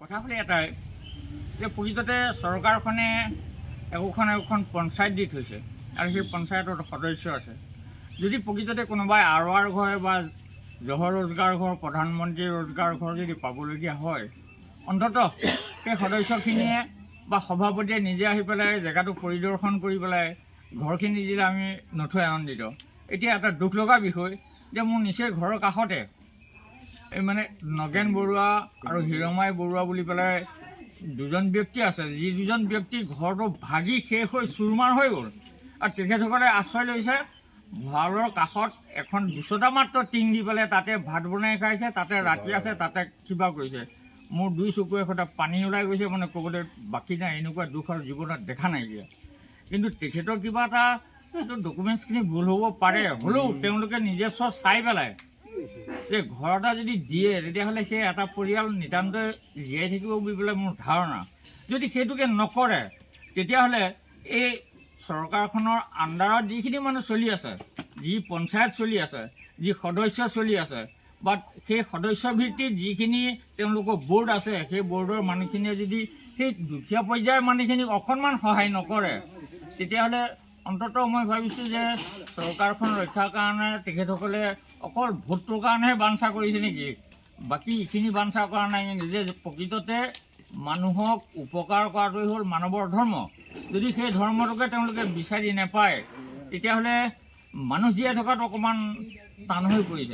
কথা হ'ল এটাই যে প্ৰকৃততে চৰকাৰখনে একোখন পঞ্চায়ত দি থৈছে আৰু সেই পঞ্চায়তত সদস্য আছে। যদি প্ৰকৃততে কোনোবাই আৰ ঘৰ বা জহ ৰোজগাৰ ঘৰ, প্ৰধানমন্ত্ৰী ৰোজগাৰ ঘৰ যদি পাবলগীয়া হয়, অন্ততঃ সেই সদস্যখিনিয়ে বা সভাপতিয়ে নিজে আহি পেলাই জেগাটো পৰিদৰ্শন কৰি পেলাই ঘৰখিনি দিলে আমি নথৈ আনন্দিত। এতিয়া এটা দুখ লগা বিষয় যে মোৰ নিচেই ঘৰৰ কাষতে এই নগেন বৰুৱা আৰু হিৰমাই বৰুৱা বুলি পেলাই দুজন ব্যক্তি আছে, যি দুজন ব্যক্তি ঘৰটো ভাগি শেষ হৈ চুৰমাৰ হৈ গ'ল আৰু তেখেতসকলে আশ্ৰয় লৈছে ভঁৰালৰ কাষত এখন দুচটা মাত্ৰ টিং দি পেলাই তাতে ভাত বনাই খাইছে, তাতে ৰাতি আছে, তাতে কিবা কৰিছে। মোৰ দুই চকুৰে সৈতে পানী ওলাই গৈছে, ক'বলৈ বাকী নাই। এনেকুৱা দুখ আৰু জীৱনত দেখা নাইকিয়া। কিন্তু তেখেতৰ কিবা এটা ডকুমেণ্টছখিনি ভুল হ'ব পাৰে, হ'লেও তেওঁলোকে নিজস্ব চাই পেলাই যে ঘৰ এটা যদি দিয়ে তেতিয়াহ'লে সেই এটা পৰিয়াল নিতান্তই জীয়াই থাকিব বুলি পেলাই মোৰ ধাৰণা। যদি সেইটোকে নকৰে তেতিয়াহ'লে এই চৰকাৰখনৰ আণ্ডাৰত যিখিনি মানুহ চলি আছে, যি পঞ্চায়ত চলি আছে, যি সদস্য চলি আছে, বা সেই সদস্য ভিত্তিত যিখিনি তেওঁলোকৰ বৰ্ড আছে, সেই বৰ্ডৰ মানুহখিনিয়ে যদি সেই দুখীয়া পৰ্যায়ৰ মানুহখিনিক অকণমান সহায় নকৰে তেতিয়াহ'লে অন্ততঃ মই ভাবিছোঁ যে চৰকাৰখন ৰক্ষাৰ কাৰণে তেখেতসকলে অকল ভোটটোৰ কাৰণেহে বাঞ্ছা কৰিছে নেকি, বাকী এইখিনি বাঞ্ছা কৰা নাই। যে প্ৰকৃততে মানুহক উপকাৰ কৰাটোৱেই হ'ল মানৱৰ ধৰ্ম। যদি সেই ধৰ্মটোকে তেওঁলোকে বিচাৰি নাপায় তেতিয়াহ'লে মানুহ জীয়াই থকাটো অকণমান টান হৈ পৰিছে।